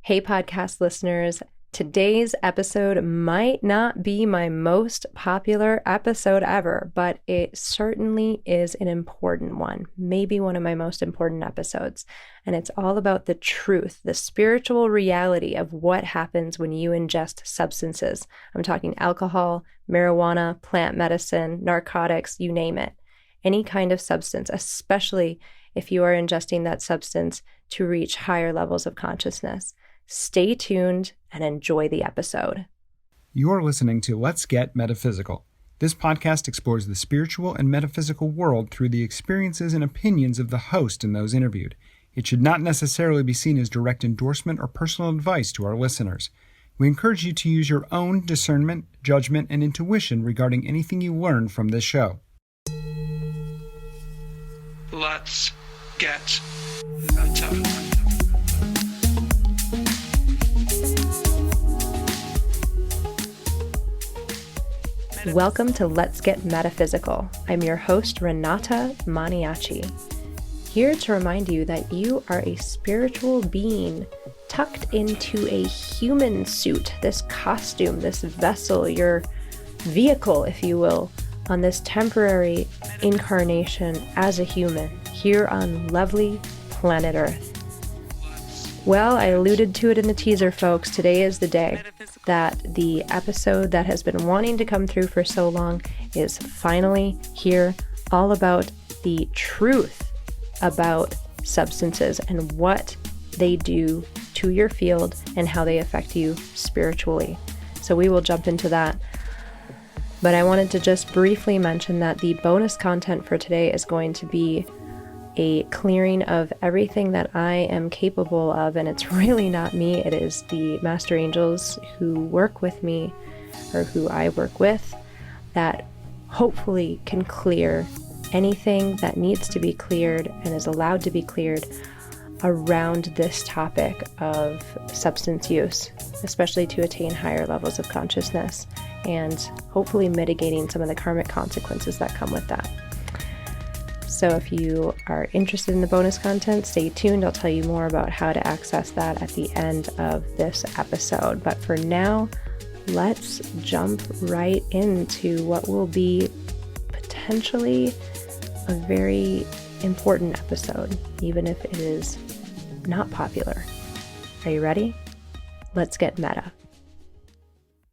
Hey, podcast listeners. Today's episode might not be my most popular episode ever, but it certainly is an important one, maybe one of my most important episodes. And it's all about the truth, the spiritual reality of what happens when you ingest substances. I'm talking alcohol, marijuana, plant medicine, narcotics, you name it. Any kind of substance, especially if you are ingesting that substance to reach higher levels of consciousness. Stay tuned and enjoy the episode. You are listening to Let's Get Metaphysical. This podcast explores the spiritual and metaphysical world through the experiences and opinions of the host and those interviewed. It should not necessarily be seen as direct endorsement or personal advice to our listeners. We encourage you to use your own discernment, judgment, and intuition regarding anything you learn from this show. Let's get meta. Welcome to Let's Get Metaphysical. I'm your host, Renata Maniaci, here to remind you that you are a spiritual being tucked into a human suit, this costume, this vessel, your vehicle, if you will, on this temporary incarnation as a human here on lovely planet Earth. Well, I alluded to it in the teaser, folks. Today is the day that the episode that has been wanting to come through for so long is finally here, all about the truth about substances and what they do to your field and how they affect you spiritually. So we will jump into that. But I wanted to just briefly mention that the bonus content for today is going to be a clearing of everything that I am capable of, and it's really not me, it is the master angels who work with me, or who I work with, that hopefully can clear anything that needs to be cleared and is allowed to be cleared around this topic of substance use, especially to attain higher levels of consciousness and hopefully mitigating some of the karmic consequences that come with that. So if you are interested in the bonus content, stay tuned. I'll tell you more about how to access that at the end of this episode. But for now, let's jump right into what will be potentially a very important episode, even if it is not popular. Are you ready? Let's get meta.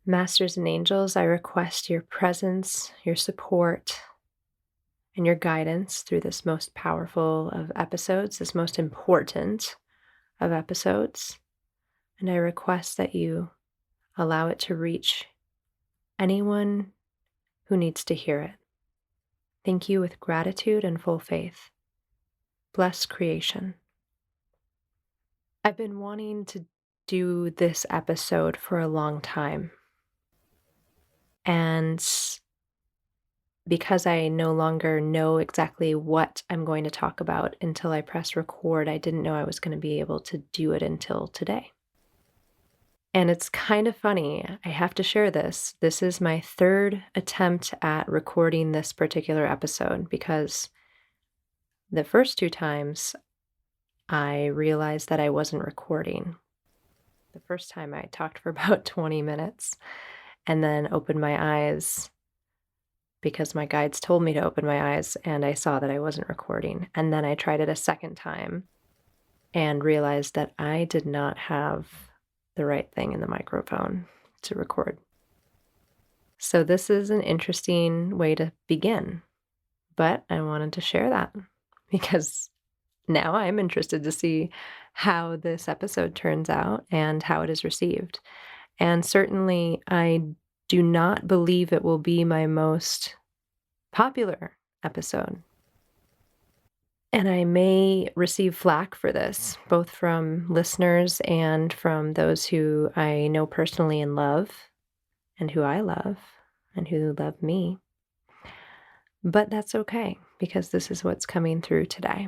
Masters and angels, I request your presence, your support, and your guidance through this most powerful of episodes, this most important of episodes. And I request that you allow it to reach anyone who needs to hear it. Thank you with gratitude and full faith. Bless creation. I've been wanting to do this episode for a long time. And because I no longer know exactly what I'm going to talk about until I press record, I didn't know I was going to be able to do it until today. And it's kind of funny. I have to share this. This is my third attempt at recording this particular episode because the first two times I realized that I wasn't recording. The first time I talked for about 20 minutes and then opened my eyes because my guides told me to open my eyes and I saw that I wasn't recording. And then I tried it a second time and realized that I did not have the right thing in the microphone to record. So this is an interesting way to begin, but I wanted to share that because now I'm interested to see how this episode turns out and how it is received. And certainly I do not believe it will be my most popular episode. And I may receive flack for this, both from listeners and from those who I know personally and love, and who I love, and who love me. But that's okay, because this is what's coming through today.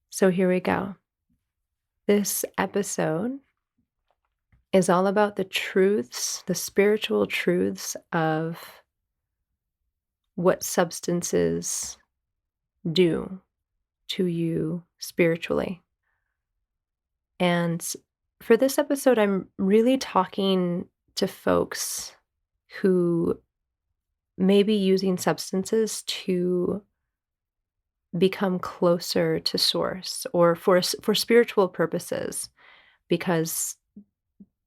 So here we go. This episode is all about the truths, the spiritual truths of what substances do to you spiritually. And For this episode, I'm really talking to folks who may be using substances to become closer to source or for spiritual purposes, because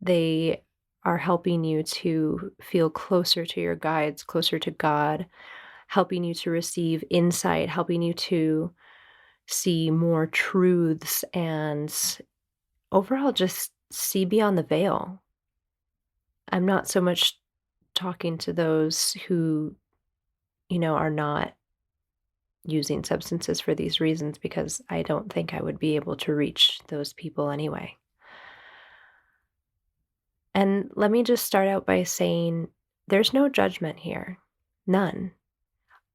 they are helping you to feel closer to your guides, closer to God, helping you to receive insight, helping you to see more truths, and overall just see beyond the veil. I'm not so much talking to those who, are not using substances for these reasons, because I don't think I would be able to reach those people anyway. And let me just start out by saying there's no judgment here. None.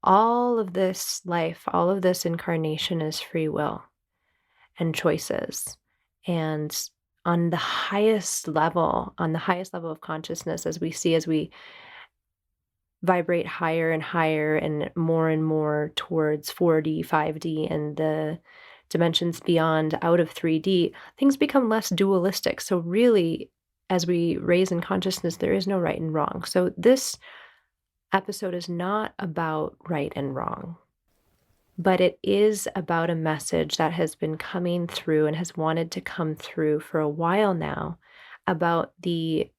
All of this life, all of this incarnation is free will and choices. And on the highest level of consciousness, as we vibrate higher and higher and more towards 4D, 5D, and the dimensions beyond out of 3D, things become less dualistic. So really, as we raise in consciousness, there is no right and wrong. So this episode is not about right and wrong, but it is about a message that has been coming through and has wanted to come through for a while now, about the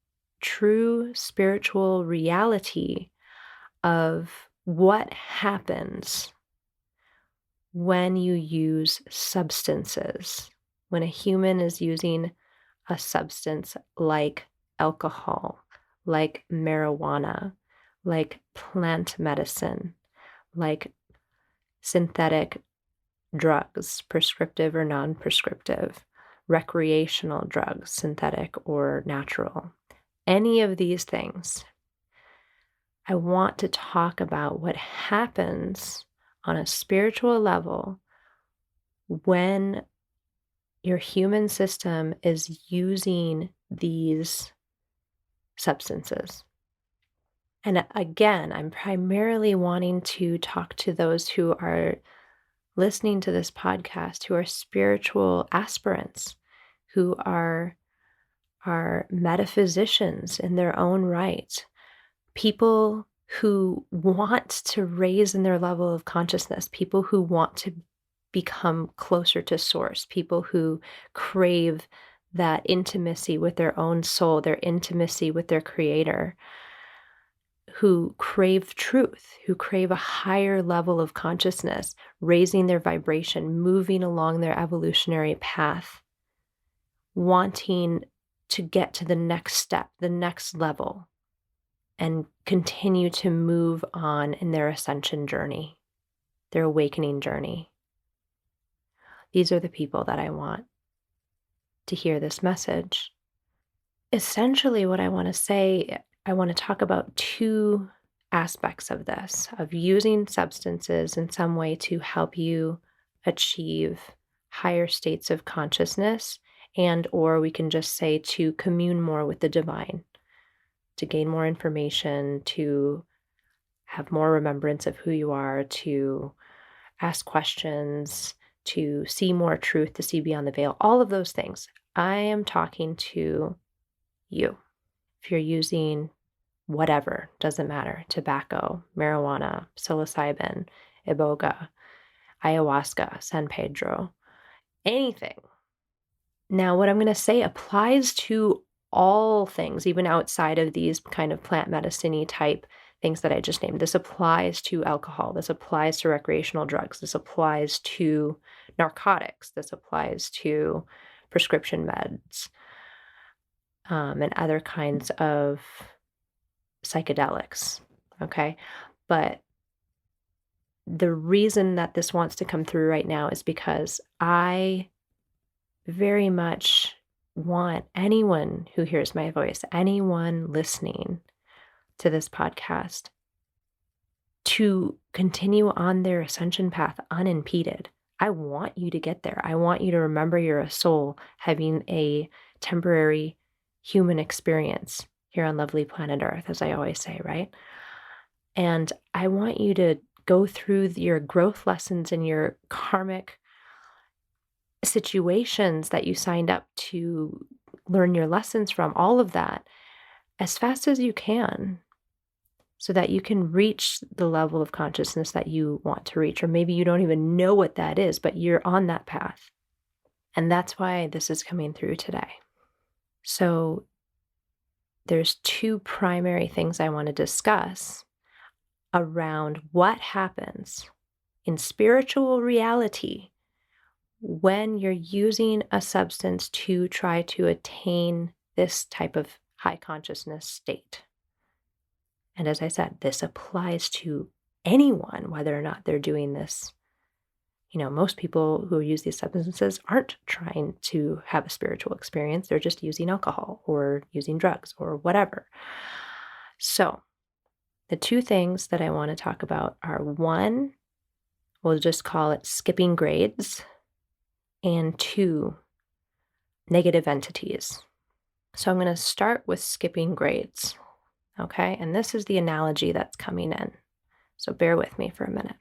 true spiritual reality of what happens when you use substances. When a human is using a substance like alcohol, like marijuana, like plant medicine, like synthetic drugs, prescriptive or non-prescriptive, recreational drugs, synthetic or natural, any of these things, I want to talk about what happens on a spiritual level when your human system is using these substances. And again, I'm primarily wanting to talk to those who are listening to this podcast, who are spiritual aspirants, who are metaphysicians in their own right, people who want to raise in their level of consciousness, people who want to become closer to source, people who crave that intimacy with their own soul, their intimacy with their creator, who crave truth, who crave a higher level of consciousness, raising their vibration, moving along their evolutionary path, wanting to get to the next step, the next level, and continue to move on in their ascension journey, their awakening journey. These are the people that I want to hear this message. Essentially, what I want to say, I want to talk about two aspects of this, of using substances in some way to help you achieve higher states of consciousness, and or we can just say to commune more with the divine, to gain more information, to have more remembrance of who you are, to ask questions, to see more truth, to see beyond the veil, all of those things. I am talking to you. If you're using whatever, doesn't matter, tobacco, marijuana, psilocybin, iboga, ayahuasca, San Pedro, anything. Now, what I'm going to say applies to all things, even outside of these kind of plant medicine-y type things that I just named. This applies to alcohol. This applies to recreational drugs. This applies to narcotics. This applies to prescription meds, and other kinds of psychedelics. Okay. But the reason that this wants to come through right now is because I very much want anyone who hears my voice, anyone listening to this podcast, to continue on their ascension path unimpeded. I want you to get there. I want you to remember you're a soul having a temporary human experience here on lovely planet Earth, as I always say, right? And I want you to go through your growth lessons and your karmic situations that you signed up to learn your lessons from, all of that, as fast as you can, so that you can reach the level of consciousness that you want to reach. Or maybe you don't even know what that is, but you're on that path. And that's why this is coming through today. So there's two primary things I want to discuss around what happens in spiritual reality when you're using a substance to try to attain this type of high consciousness state. And as I said, this applies to anyone, whether or not they're doing this. Most people who use these substances aren't trying to have a spiritual experience. They're just using alcohol or using drugs or whatever. So the two things that I want to talk about are, one, we'll just call it skipping grades, and two, negative entities. So I'm going to start with skipping grades. Okay, and this is the analogy that's coming in. So bear with me for a minute.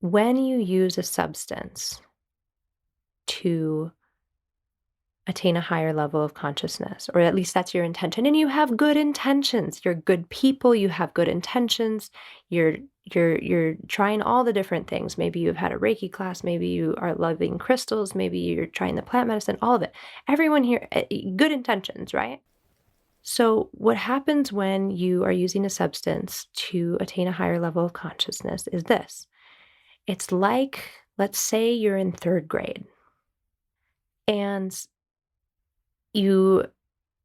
When you use a substance to attain a higher level of consciousness, or at least that's your intention, and you have good intentions, you're good people, you have good intentions, you're trying all the different things. Maybe you've had a Reiki class, maybe you are loving crystals, maybe you're trying the plant medicine, all of it. Everyone here, good intentions, right? So what happens when you are using a substance to attain a higher level of consciousness is this. It's like, let's say you're in third grade and you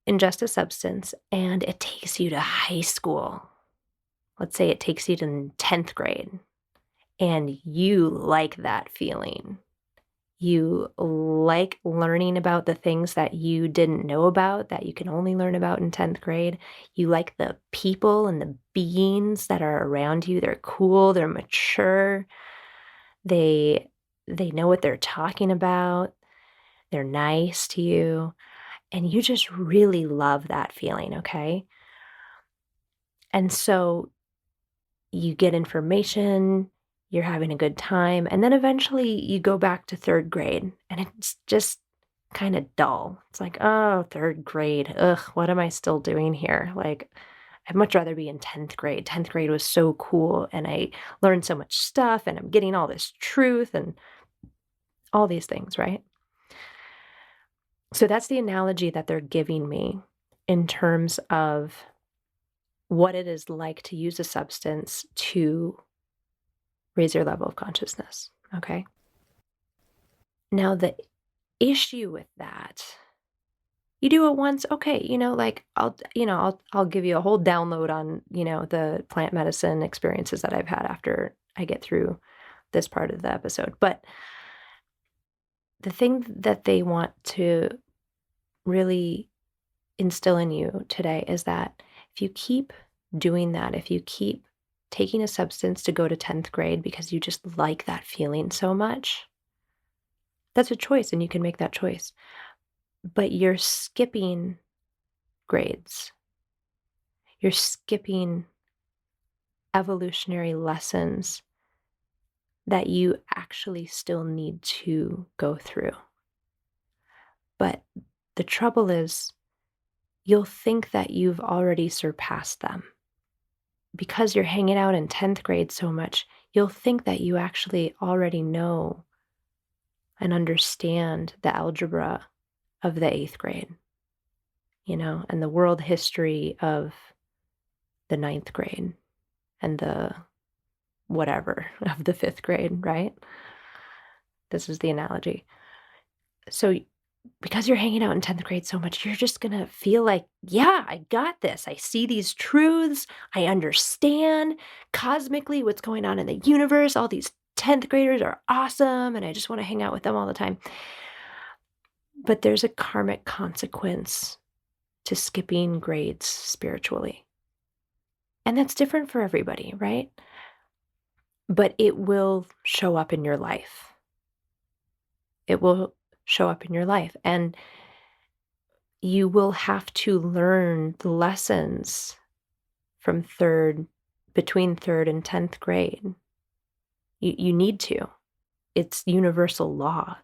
ingest a substance and it takes you to high school. Let's say it takes you to 10th grade and you like that feeling. You like learning about the things that you didn't know about, that you can only learn about in 10th grade. You like the people and the beings that are around you. They're cool, they're mature. They know what they're talking about. They're nice to you. And you just really love that feeling, okay? And so you get information, you're having a good time, and then eventually you go back to third grade, and it's just kind of dull. It's like, oh, third grade, ugh, what am I still doing here? Like, I'd much rather be in 10th grade. 10th grade was so cool, and I learned so much stuff, and I'm getting all this truth and all these things, right? So that's the analogy that they're giving me in terms of what it is like to use a substance to raise your level of consciousness, okay? Now, the issue with that, you do it once, okay, I'll give you a whole download on, the plant medicine experiences that I've had after I get through this part of the episode. But the thing that they want to really instill in you today is that if you keep doing that, if you keep taking a substance to go to 10th grade because you just like that feeling so much, that's a choice and you can make that choice. But you're skipping grades. You're skipping evolutionary lessons that you actually still need to go through. But the trouble is, you'll think that you've already surpassed them. Because you're hanging out in 10th grade so much, you'll think that you actually already know and understand the algebra of the 8th grade, and the world history of the 9th grade and the whatever of the 5th grade, right? This is the analogy. So because you're hanging out in 10th grade so much, you're just going to feel like, yeah, I got this. I see these truths. I understand cosmically what's going on in the universe. All these 10th graders are awesome, and I just want to hang out with them all the time. But there's a karmic consequence to skipping grades spiritually. And that's different for everybody, right? But it will show up in your life. It will show up in your life. And you will have to learn the lessons from between 3rd and 10th grade. You need to. It's universal law.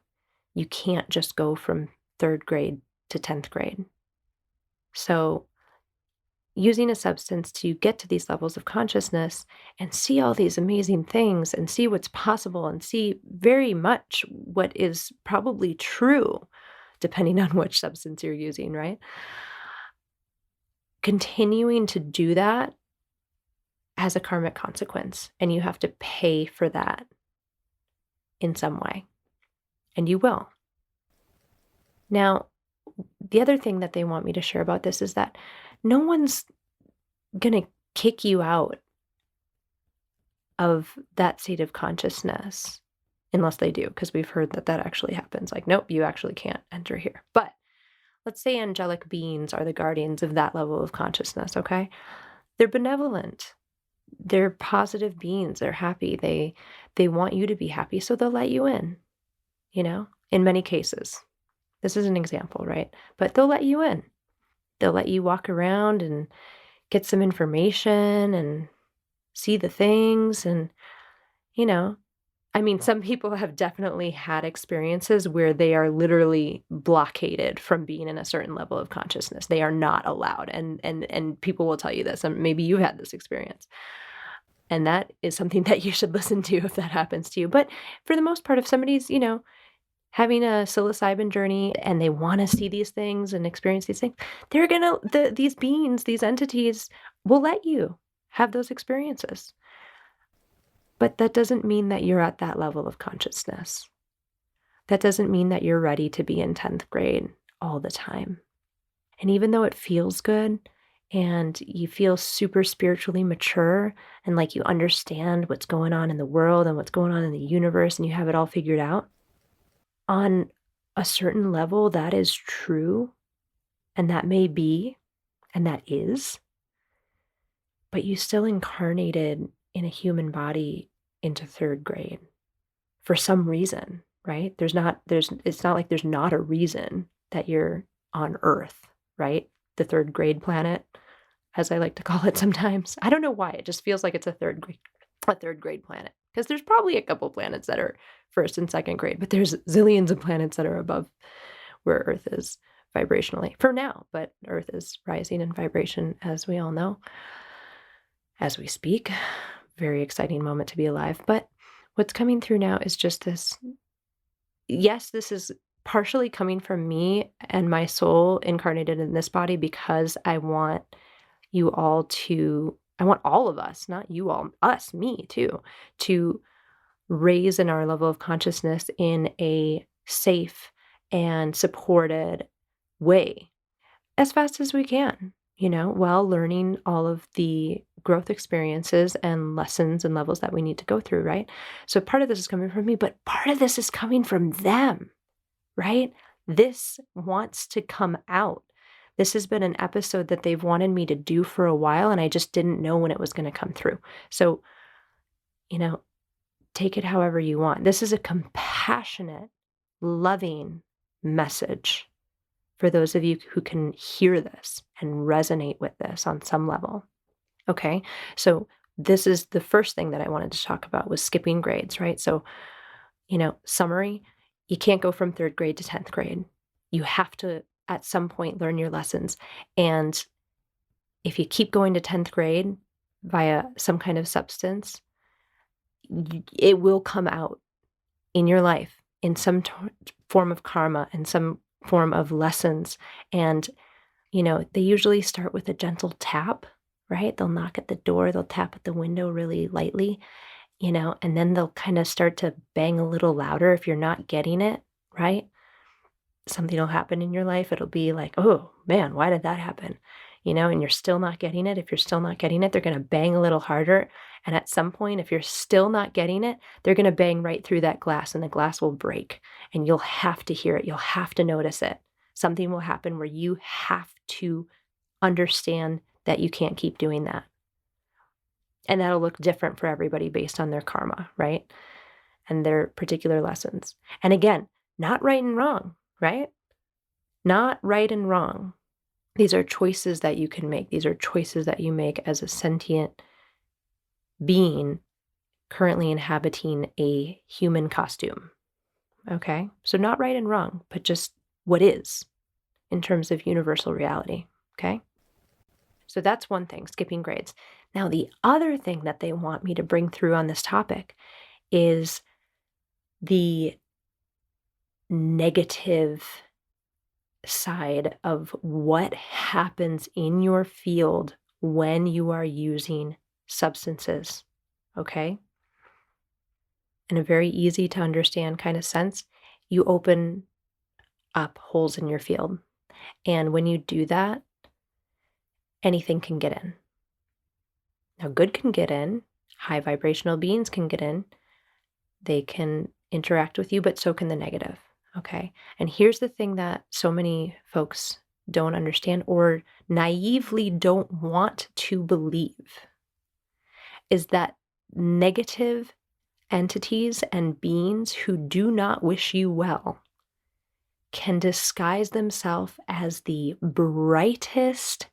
You can't just go from 3rd grade to 10th grade. So using a substance to get to these levels of consciousness and see all these amazing things and see what's possible and see very much what is probably true, depending on which substance you're using, right? Continuing to do that has a karmic consequence, and you have to pay for that in some way, and you will. Now, the other thing that they want me to share about this is that no one's going to kick you out of that state of consciousness unless they do, because we've heard that that actually happens. Like, nope, you actually can't enter here. But let's say angelic beings are the guardians of that level of consciousness, okay? They're benevolent. They're positive beings. They're happy. They want you to be happy, so they'll let you in, in many cases. This is an example, right? But they'll let you in. They'll let you walk around and get some information and see the things. And, some people have definitely had experiences where they are literally blockaded from being in a certain level of consciousness. They are not allowed. And people will tell you this, and maybe you've had this experience. And that is something that you should listen to if that happens to you. But for the most part, if somebody's, having a psilocybin journey and they want to see these things and experience these things, these beings, these entities will let you have those experiences. But that doesn't mean that you're at that level of consciousness. That doesn't mean that you're ready to be in 10th grade all the time. And even though it feels good and you feel super spiritually mature and like you understand what's going on in the world and what's going on in the universe and you have it all figured out, on a certain level, that is true, and that may be, and that is, but you still incarnated in a human body into 3rd grade for some reason, right? It's not like there's not a reason that you're on Earth, right? The 3rd grade planet, as I like to call it sometimes. I don't know why, it just feels like it's a third grade planet. Because there's probably a couple planets that are 1st and 2nd grade, but there's zillions of planets that are above where Earth is vibrationally for now. But Earth is rising in vibration, as we all know, as we speak. Very exciting moment to be alive. But what's coming through now is just this. Yes, this is partially coming from me and my soul incarnated in this body because I want all of us, not you all, us, me too, to raise in our level of consciousness in a safe and supported way as fast as we can, while learning all of the growth experiences and lessons and levels that we need to go through, right? So part of this is coming from me, but part of this is coming from them, right? This wants to come out. This has been an episode that they've wanted me to do for a while, and I just didn't know when it was going to come through. So, take it however you want. This is a compassionate, loving message for those of you who can hear this and resonate with this on some level. Okay, so this is the first thing that I wanted to talk about was skipping grades, right? So, summary, you can't go from 3rd grade to 10th grade. You have to, at some point, learn your lessons. And if you keep going to 10th grade via some kind of substance, it will come out in your life in some form of karma and some form of lessons. And, they usually start with a gentle tap, right? They'll knock at the door, they'll tap at the window really lightly, and then they'll kind of start to bang a little louder if you're not getting it, right? Something will happen in your life. It'll be like, oh man, why did that happen? And you're still not getting it. If you're still not getting it, they're going to bang a little harder. And at some point, if you're still not getting it, they're going to bang right through that glass and the glass will break and you'll have to hear it. You'll have to notice it. Something will happen where you have to understand that you can't keep doing that. And that'll look different for everybody based on their karma, right? And their particular lessons. And again, not right and wrong, right? Not right and wrong. These are choices that you can make. These are choices that you make as a sentient being currently inhabiting a human costume. Okay? So not right and wrong, but just what is in terms of universal reality, okay? So that's one thing, skipping grades. Now, the other thing that they want me to bring through on this topic is the negative side of what happens in your field when you are using substances, okay? In a very easy to understand kind of sense, you open up holes in your field. And when you do that, anything can get in. Now, good can get in, high vibrational beings can get in, they can interact with you, but so can the negative, okay? And here's the thing that so many folks don't understand or naively don't want to believe is that negative entities and beings who do not wish you well can disguise themselves as the brightest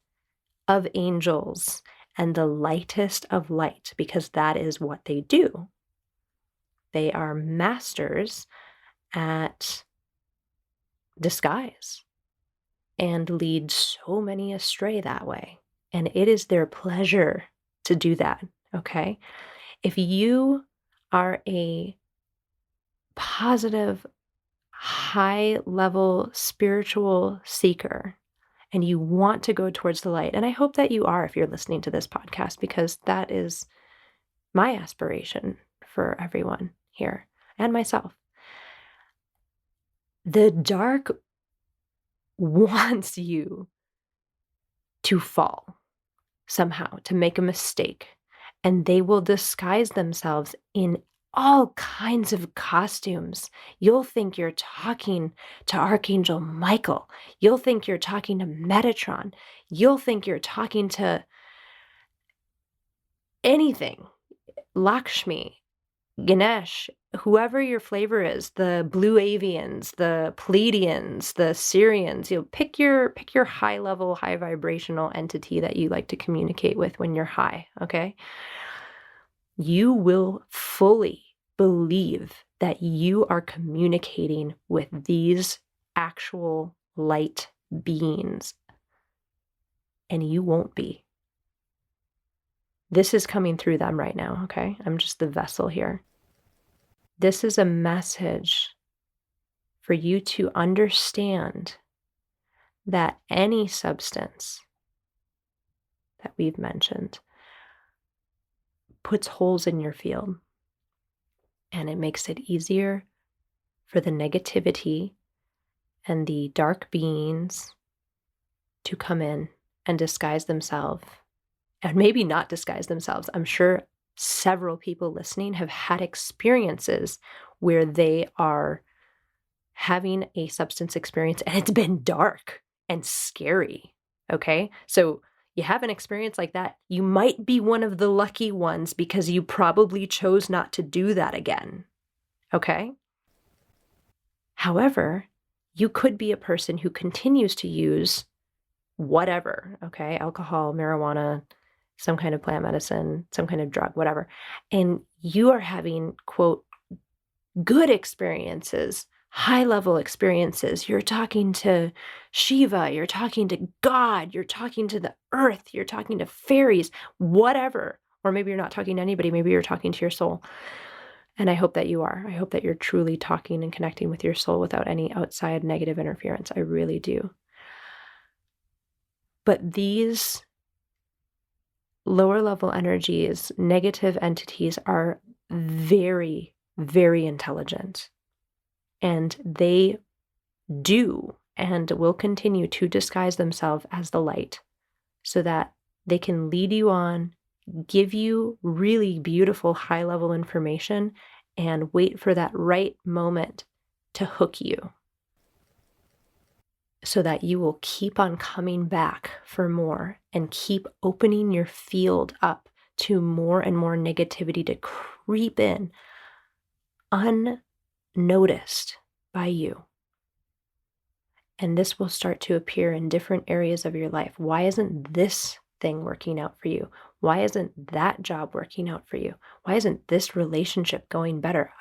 of angels and the lightest of light, because that is what they do. They are masters at disguise and lead so many astray that way. And it is their pleasure to do that, okay? If you are a positive, high-level spiritual seeker, and you want to go towards the light, and I hope that you are if you're listening to this podcast, because that is my aspiration for everyone here and myself. The dark wants you to fall somehow, to make a mistake, and they will disguise themselves in all kinds of costumes. You'll think you're talking to Archangel Michael. You'll think you're talking to Metatron. You'll think you're talking to anything. Lakshmi, Ganesh, whoever your flavor is, the blue avians, the Pleiadians, the Syrians, pick your high level, high vibrational entity that you like to communicate with when you're high, okay? You will fully believe that you are communicating with these actual light beings, and you won't be. This is coming through them right now, okay? I'm just the vessel here. This is a message for you to understand that any substance that we've mentioned puts holes in your field, and it makes it easier for the negativity and the dark beings to come in and disguise themselves, and maybe not disguise themselves. I'm sure several people listening have had experiences where they are having a substance experience and it's been dark and scary, okay? So you have an experience like that, you might be one of the lucky ones because you probably chose not to do that again, okay? However, you could be a person who continues to use whatever, okay? Alcohol, marijuana, some kind of plant medicine, some kind of drug, whatever. And you are having, quote, good experiences, high-level experiences. You're talking to Shiva, you're talking to God, you're talking to the earth, you're talking to fairies, whatever. Or maybe you're not talking to anybody, maybe you're talking to your soul. And I hope that you are. I hope that you're truly talking and connecting with your soul without any outside negative interference. I really do. But these lower level energies, negative entities, are very, very intelligent. And they do and will continue to disguise themselves as the light so that they can lead you on, give you really beautiful high level information, and wait for that right moment to hook you so that you will keep on coming back for more and keep opening your field up to more and more negativity to creep in unnoticed by you. And this will start to appear in different areas of your life. Why isn't this thing working out for you? Why isn't that job working out for you? Why isn't this relationship going better?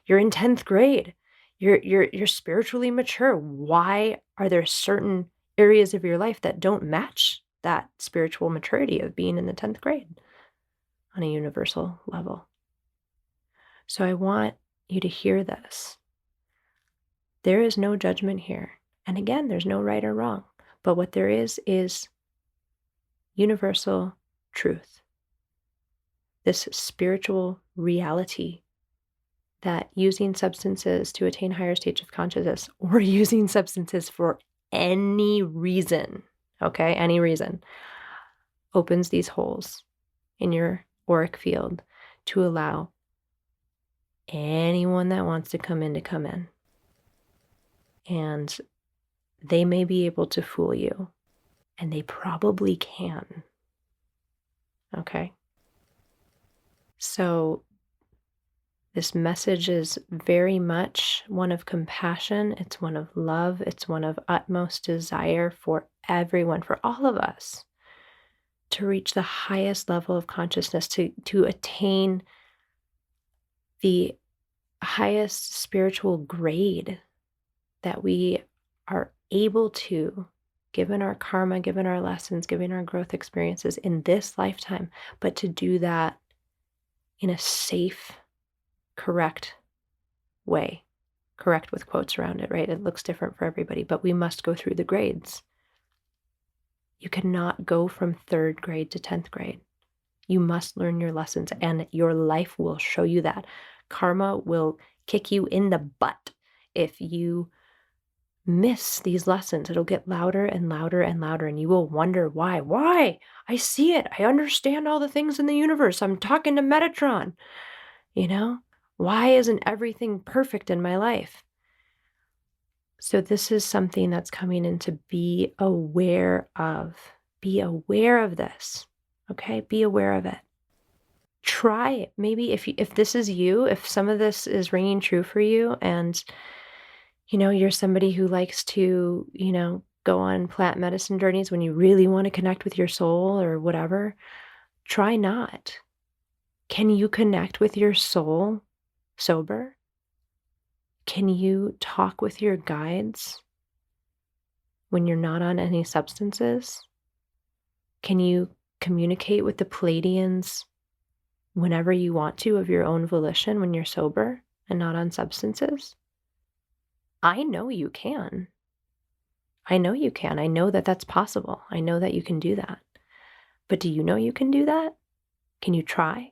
You're in 10th grade. You're spiritually mature. Why are there certain areas of your life that don't match that spiritual maturity of being in the 10th grade on a universal level. So I want you to hear this. There is no judgment here. And again, there's no right or wrong. But what there is universal truth. This spiritual reality that using substances to attain higher states of consciousness, or using substances for any reason, okay, any reason, opens these holes in your auric field to allow anyone that wants to come in. And they may be able to fool you, and they probably can. Okay? So this message is very much one of compassion. It's one of love. It's one of utmost desire for everyone, for all of us, to reach the highest level of consciousness, to attain the highest spiritual grade that we are able to, given our karma, given our lessons, given our growth experiences in this lifetime, but to do that in a safe, correct way. Correct with quotes around it, right? It looks different for everybody, but we must go through the grades. You cannot go from 3rd grade to 10th grade. You must learn your lessons, and your life will show you that. Karma will kick you in the butt if you miss these lessons. It'll get louder and louder and louder, and you will wonder why. Why? I see it. I understand all the things in the universe. I'm talking to Metatron. Why isn't everything perfect in my life? So this is something that's coming in to be aware of. Be aware of this. Okay? Be aware of it. Try it. Maybe if this is you, if some of this is ringing true for you, and you're somebody who likes to, go on plant medicine journeys when you really want to connect with your soul or whatever, try not. Can you connect with your soul sober? Can you talk with your guides when you're not on any substances? Can you communicate with the Pleiadians whenever you want to of your own volition when you're sober and not on substances? I know you can. I know you can. I know that that's possible. I know that you can do that. But do you know you can do that? Can you try?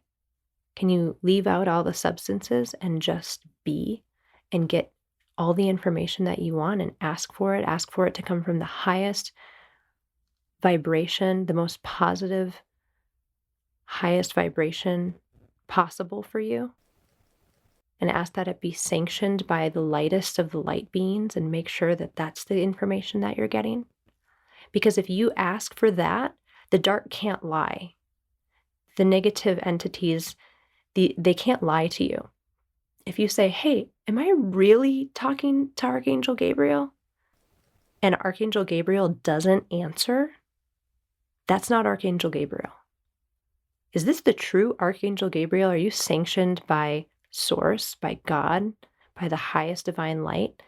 Can you leave out all the substances and just be and get all the information that you want and ask for it to come from the highest vibration, the most positive, highest vibration possible for you? And ask that it be sanctioned by the lightest of the light beings, and make sure that that's the information that you're getting. Because if you ask for that, the dark can't lie. The negative entities, they can't lie to you. If you say, hey, am I really talking to Archangel Gabriel? And Archangel Gabriel doesn't answer, that's not Archangel Gabriel. Is this the true Archangel Gabriel? Are you sanctioned by Source, by God, by the highest divine light?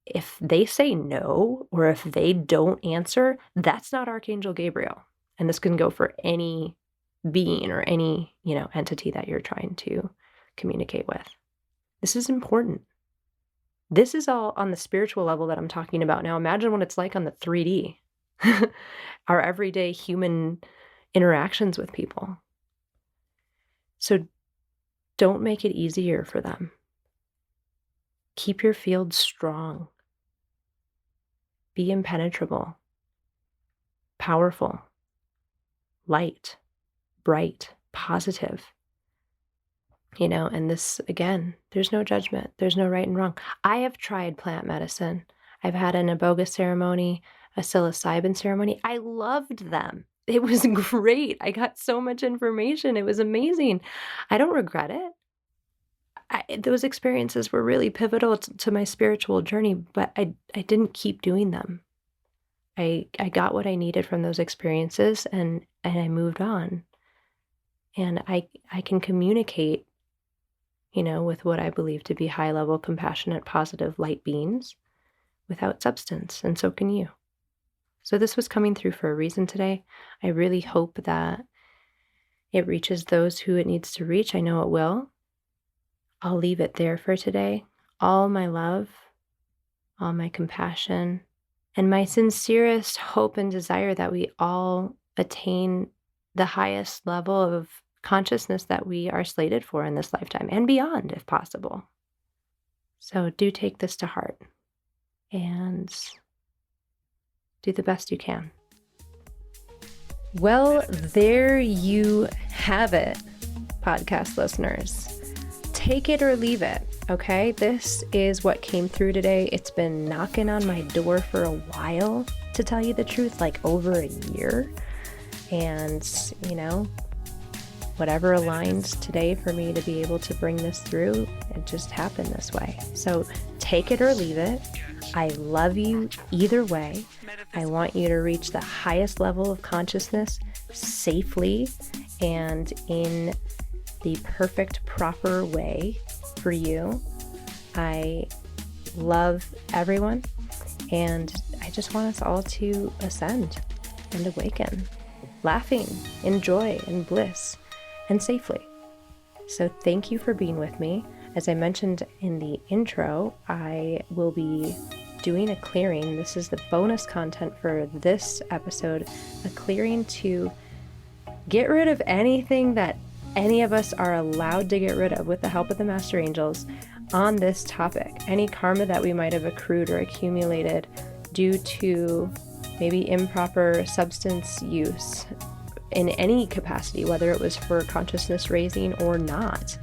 If they say no, or if they don't answer, that's not Archangel Gabriel. And this can go for any being or any, entity that you're trying to communicate with. This is important. This is all on the spiritual level that I'm talking about. Now imagine what it's like on the 3D, our everyday human interactions with people. So don't make it easier for them. Keep your field strong. Be impenetrable, powerful, light, bright, positive. And this, again, there's no judgment. There's no right and wrong. I have tried plant medicine. I've had an iboga ceremony, a psilocybin ceremony. I loved them. It was great. I got so much information. It was amazing. I don't regret it. Those experiences were really pivotal to my spiritual journey, but I didn't keep doing them. I got what I needed from those experiences, and I moved on. And I can communicate, with what I believe to be high-level, compassionate, positive light beings without substance, and so can you. So this was coming through for a reason today. I really hope that it reaches those who it needs to reach. I know it will. I'll leave it there for today. All my love, all my compassion, and my sincerest hope and desire that we all attain the highest level of consciousness that we are slated for in this lifetime and beyond, if possible. So do take this to heart and do the best you can. Well, there you have it, podcast listeners. Take it or leave it, okay? This is what came through today. It's been knocking on my door for a while, to tell you the truth, like over a year. And, whatever aligned today for me to be able to bring this through, it just happened this way. So take it or leave it. I love you either way. I want you to reach the highest level of consciousness safely and in the perfect, proper way for you. I love everyone, and I just want us all to ascend and awaken, laughing in joy and bliss and safely. So thank you for being with me. As I mentioned in the intro, I will be doing a clearing. This is the bonus content for this episode, a clearing to get rid of anything that any of us are allowed to get rid of with the help of the Master Angels on this topic. Any karma that we might have accrued or accumulated due to maybe improper substance use in any capacity, whether it was for consciousness raising or not.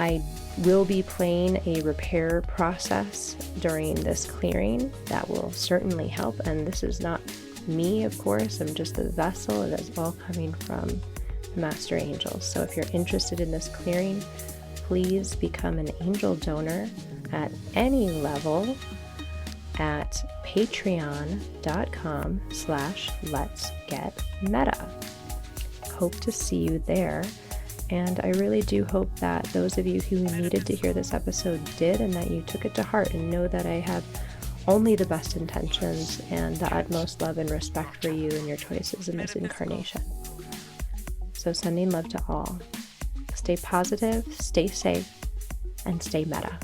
I will be playing a repair process during this clearing that will certainly help. And this is not me, of course. I'm just the vessel. It is all coming from the Master Angels. So if you're interested in this clearing, please become an angel donor at any level at patreon.com/letsgetmeta. Hope to see you there. And I really do hope that those of you who needed to hear this episode did, and that you took it to heart and know that I have only the best intentions and the utmost love and respect for you and your choices in this incarnation. So sending love to all. Stay positive, stay safe, and stay meta.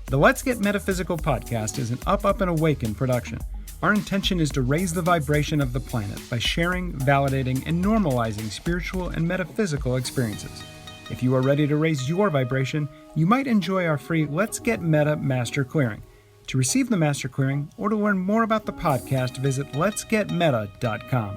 The Let's Get Metaphysical podcast is an Up, and Awaken production. Our intention is to raise the vibration of the planet by sharing, validating, and normalizing spiritual and metaphysical experiences. If you are ready to raise your vibration, you might enjoy our free Let's Get Meta Master Clearing. To receive the Master Clearing or to learn more about the podcast, visit letsgetmeta.com.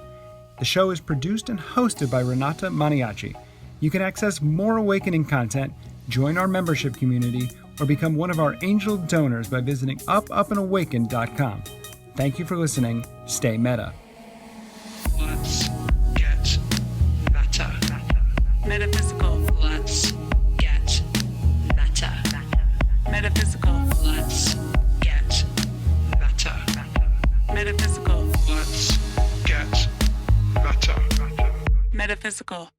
The show is produced and hosted by Renata Maniaci. You can access more awakening content, join our membership community, or become one of our angel donors by visiting upandawaken.com. Thank you for listening. Stay meta. Let's get meta. Metaphysical. Let's get meta. Metaphysical. Let's get meta. Metaphysical. Let's get meta. Metaphysical.